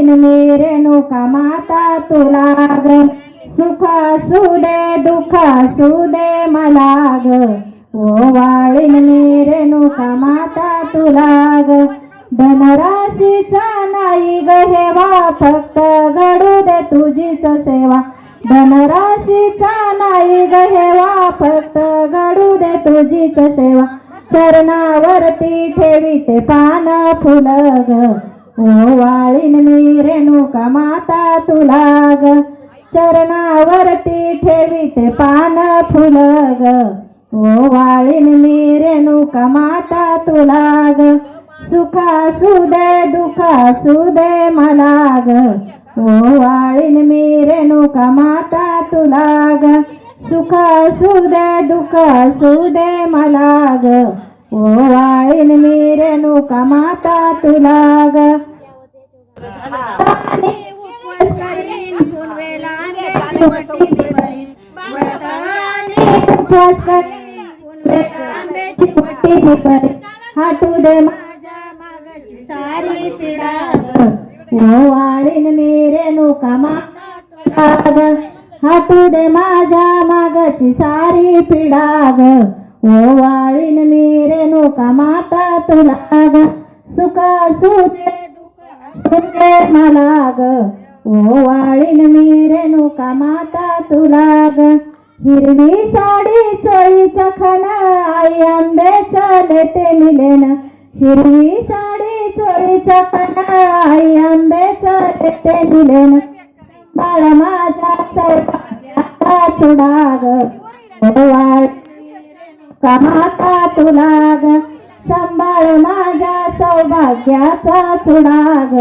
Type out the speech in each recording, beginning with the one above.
वाळीन मी रेणुका माता तुला ग, सुख असू दे दुःख असू दे मला ग, वाळीन मी रेणुका माता तुला ग. धनराशीचा नाही ग हेवा, फक्त घडू दे तुझीच सेवा. धनराशीचा नाही ग हेवा, फक्त घडू दे तुझीच सेवा. चरणावरती ठेवीते पान फुल ग, वाळीन मी रेणुका माता तुला ग. चरणावरती ठेवीते पान फुल ग, वाळीन मी रेणुका माता तुला ग. सुख असू दे दुःख असू दे मला ग, वाळीन मी रेणुका माता तुला ग. सुख असू दे दुःख असू दे मला ग, वाळीन मी रेणुका माता तुला ग. हाटू दे सारी पिढा वाळीन मी रेणुका माता ग, हाटू दे माझ्या मागची सारी पिढा ग, वाळीन मी रेणुका माता तुला ग. सुख असू दे दुःख असू दे मला ग, वाळीन मी रेणुका माता तुला ग. हिरवी साडी चोळीचा खणा आई आंब्याचा देते मिलेन, हिरवी साडी चोळीचा खणा आई आंब्याचा देते मिलेन. बाळ माझा सौभाग्याचा चुडा ग, वाळीन माता तुला ग. सांभाळ माझ्या सौभाग्याचा चुडा ग,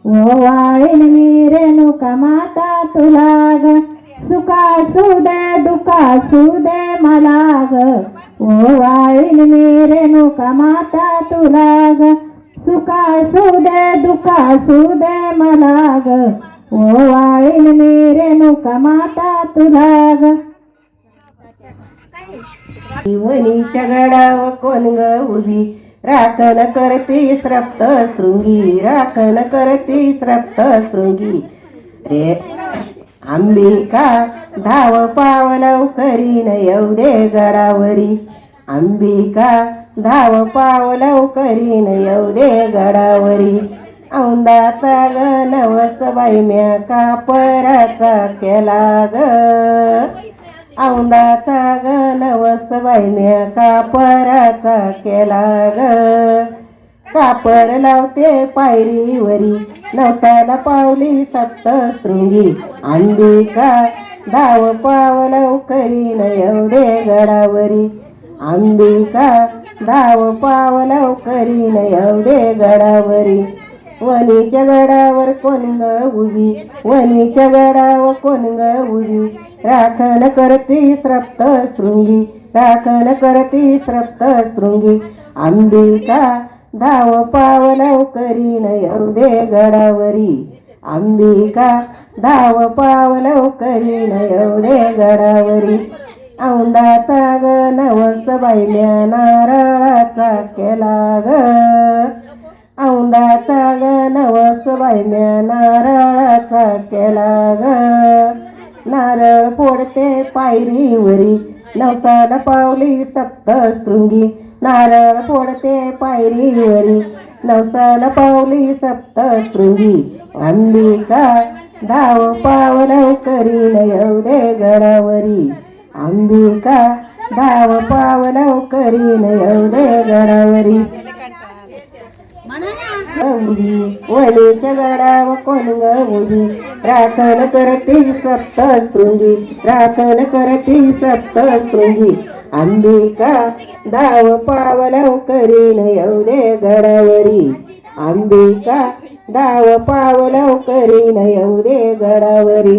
वाळीन मी रेणुका माता तुला ग. सुख असू दे दुःख असू दे मला ग, वाळीन मी रेणुका माता तुला ग. सुख असू दे दुःख असू दे मला ग, वाळीन मी रेणुका माता तुला ग. वणीच्या गडावर कोण ग उभी, राखण करती सप्त शृंगी, राखण करती सप्त शृंगी. रे अंबिका धाव पावलव करीन येवदे गडावरी, अंबिका धाव पावलव करीन येवदे गडावरी. औंदाचा ग नवस बाई म्या कापराचा केला ग, औंदाचा ग नवस बाई म्या कापराचा केला ग. कापर लावते पायरीवरी नवसाला पावली सप्तशृंगी, अंबिका धाव पावलव करीन एवढे गडावरी, अंबिका धाव पावलव करीन एवढे गडावरी. वणीच्या गडावर कोण ग उभी, वणीच्या गडावर कोण ग उभी, राखण करती सप्तशृंगी, राखण करती सप्तशृंगी. अंबिका धाव पावलव करीन एवढे गडावरी, अंबिका धाव पावलव करीन एवढे गडावरी. औंदाचा ग नवस बाई म्या नारळाचा केला ग, औंदाचा ग नवस बाई म्या नारळाचा केला ग. नारळ फोडते पायरीवरी नवसाला पावली सप्तशृंगी, नारळ फोडते पायरीवरी नवसाला पावली सप्तशृंगी. अंबिका धाव पावलव करीन एवढे गडावरी, अंबिका धाव पावलव करीन एवढे गडावरी. वणीच्या गडावर कोण ग उभी, राखण करती सप्तशृंगी, राखण करती सप्तशृंगी. अंबिका धाव पावलव करीन एवढे गडावरी, अंबिका धाव पावलव करीन एवढे गडावरी.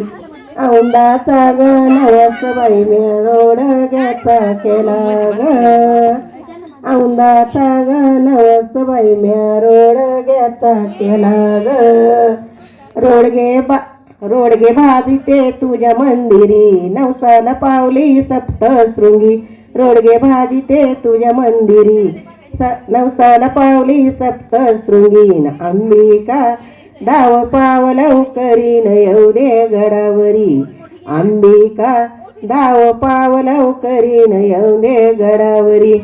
औंदाचा ग नवस बाई म्या रोडग्याचा केला ग, औंदाचा ग नवस बाई म्या रोडग्याचा केला ग. रोडगे भाजीते तुझ्या मंदिरी नवसाला पावली सप्तशृंगी, रोडगे भाजीते तुझ्या मंदिरी नवसाला पावली सप्तशृंगी. अंबिका धाव पाव लवकरीन येऊ दे गडावरी अंबिका धाव पाव लवकरीन येऊ दे गडावरी.